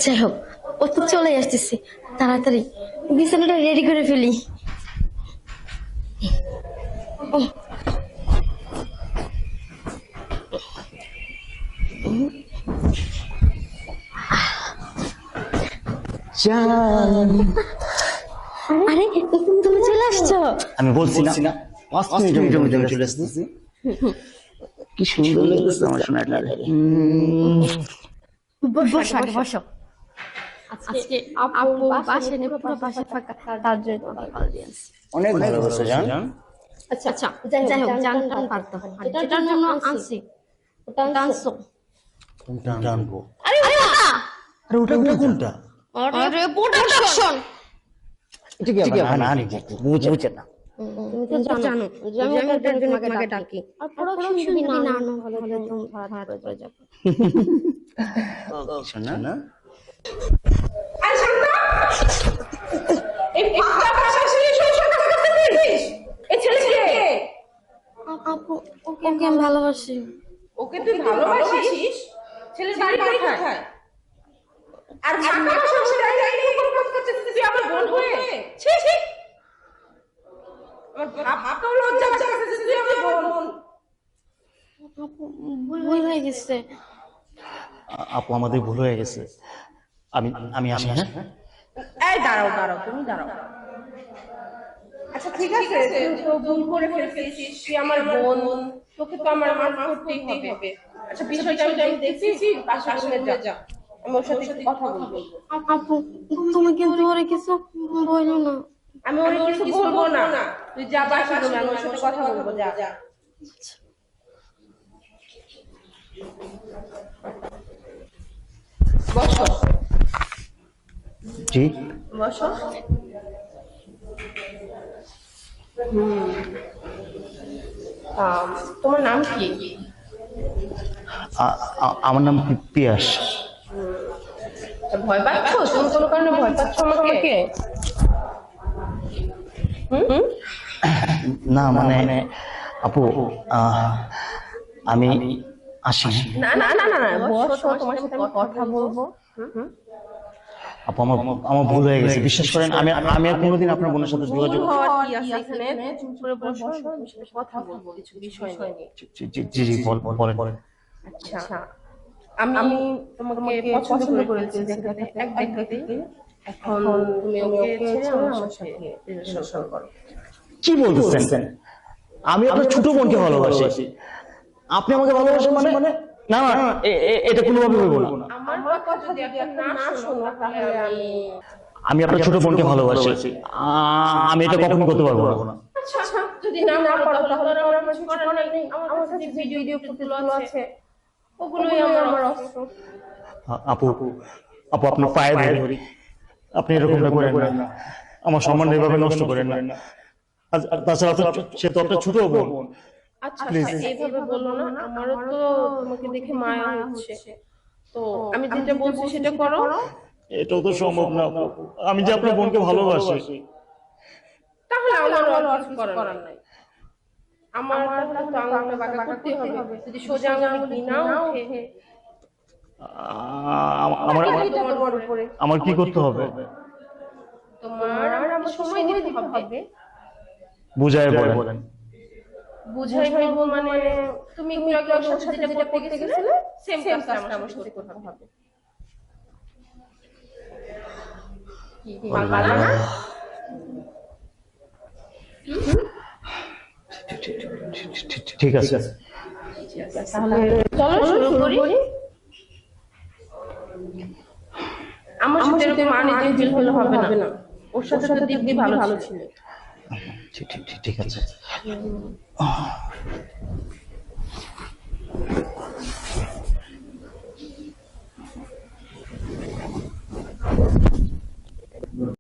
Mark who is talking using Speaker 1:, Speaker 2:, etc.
Speaker 1: যাই হোক, ও তো চলে আসতেছে, তাড়াতাড়ি বিছানাটা রেডি করে ফেলি। আরে তুমি চলে আসছো?
Speaker 2: আমি বলছি না 5 মিনিটের মধ্যে আমি চলে আসতেছি। কি সুন্দর লাগছে আমার সোনাটা।
Speaker 1: বসো বসো। আজকে আপু বাসে নেই, পুরো বাসা ফাঁকা, তার জন্য কল দিয়েছি।
Speaker 2: অনেক ভালোবাসা জান।
Speaker 1: আচ্ছা যাই হোক, জানটা পারতো যেটার জন্য আনছি ওটা আনছো।
Speaker 2: কোনটা আনবো?
Speaker 1: আরে
Speaker 2: আরে ওটা কোনটা?
Speaker 1: আরে প্রোডাকশন।
Speaker 2: ঠিক আছে না আনি বুঝে না।
Speaker 1: তুমি তো জানো যে আমি ওটার জন্য তোমাকে ডাকি, আর প্রোডাকশন যদি না আনো তাহলে তুমি খারাপ হয়ে যাবে।
Speaker 2: শোনা না
Speaker 3: আরে শান্তা, এই ফাঁকা ভাষা শুনে কথা বলছিস? এই ছেলেকে
Speaker 1: আপু ওকে আমি ভালোবাসি।
Speaker 3: ওকে তুই ভালোবাসিস? ছেলের বাড়ি কোথায়? আর ফাঁকা ভাষা শুনে এরকম কথা করছিস তুই আমার বোন হয়ে? ছি ছি, আমার ভাবতেও লজ্জা লাগছে যে তুই আমার বোন।
Speaker 1: আপু ভুল হয়ে গেছে।
Speaker 2: আপু আমাদের ভুল হয়ে গেছে। আমি আসি। হ্যাঁ
Speaker 3: এই দাঁড়াও তুমি দাঁড়াও। আচ্ছা ঠিক আছে, তুই তো ভুল করে ফেলেছিস, তুই আমার বোন, তোকে তো আমার মাফ করতেই হবে। আচ্ছা বিষয়টা আমি দেখছি, বাসা যা, আমি ওর সাথে একটু কথা বলবো।
Speaker 1: আপু তুমি কিন্তু ওরে কিছু বলো না।
Speaker 3: আমি ওর কিছু বলবো না, তুই যা বাসা রুমে, আমি ওর সাথে কথা বলবো, যা। বসো
Speaker 2: জি
Speaker 3: বসো। তোমার নাম কি?
Speaker 2: আমার নাম পিয়াস।
Speaker 3: ভয় পাচ্ছ? তুমি কোনো কারণে ভয় পাচ্ছ আমাকে?
Speaker 2: না মানে আপু আমি আসি।
Speaker 3: না বসো, তোমার সাথে আমি কথা বলবো।
Speaker 2: আপু আমার ভুল হয়ে গেছে, বিশ্বাস করেন। আমি আর কোনোদিন আপনার বোনের সাথে যোগাযোগ
Speaker 3: কি আছে এখানে? চুপ করে বসো, আমি সাথে কথা বলবো কিছু বিষয় নিয়ে।
Speaker 2: জি বলেন।
Speaker 3: আচ্ছা, আমি তোমাকে পছন্দ করেছি এক দেখাতেই। এখন তুমি ওকে ছেড়ে আমার সাথে রিলেশন করো।
Speaker 2: কি বলতেছেন? আমি আপনার ছোট বোনকে ভালোবাসি, আপনি আমাকে ভালোবাসেন মানে? না এটা কোনোভাবে হইব না।
Speaker 3: আমার কথা যদি আপনি না শোনো তাহলে
Speaker 2: আমি আপনার ছোট বোনকে ভালোবাসি, আমি এটা কখনো করতে পারবো না।
Speaker 3: আচ্ছা যদি না পারো তাহলে আমার কিছু করার নেই। আমার কাছে ভিডিও ফুটেজগুলো আছে, ওগুলোই আমার অস্ত্র।
Speaker 2: আপু আপনার পায়ে ধরি, আপনি এরকমটা করেন না, আমার সম্মান এভাবে নষ্ট করেন না। আর তাছাড়া সে তো আপনার ছোট বোন।
Speaker 3: আচ্ছা এইভাবে বলো না, আমারও তো তোমাকে দেখে মায়া হচ্ছে। তো আমি যেটা বলছি সেটা করো।
Speaker 2: এটাও তো সম্ভব না আপু, আমি যে আপনার বোনকে ভালোবাসি।
Speaker 3: তাহলে আমার আর কিছু করার নাই। আমার তাহলে তো আঙুলটা বাঁকা করতেই হবে। যদি সোজা আঙুল না ওঠে
Speaker 2: আমার কি করতে হবে?
Speaker 3: তোমার আমাকে সময় দিতে হবে।
Speaker 2: বুঝায় বলেন।
Speaker 3: বুঝাই বলবো মানে তুমি একটু আগে ওর সাথে যেটা করতে গেছিলে সেম কাজটা আমার সাথে করতে হবে। পারবা না?
Speaker 2: ঠিক আছে
Speaker 3: তাহলে চলো শুরু করি। আমার সাথে এরকম আনইজি ফিল হবে না। ওর সাথে তো দিব্যি ভালো ছিল।
Speaker 2: ঠিক আছে।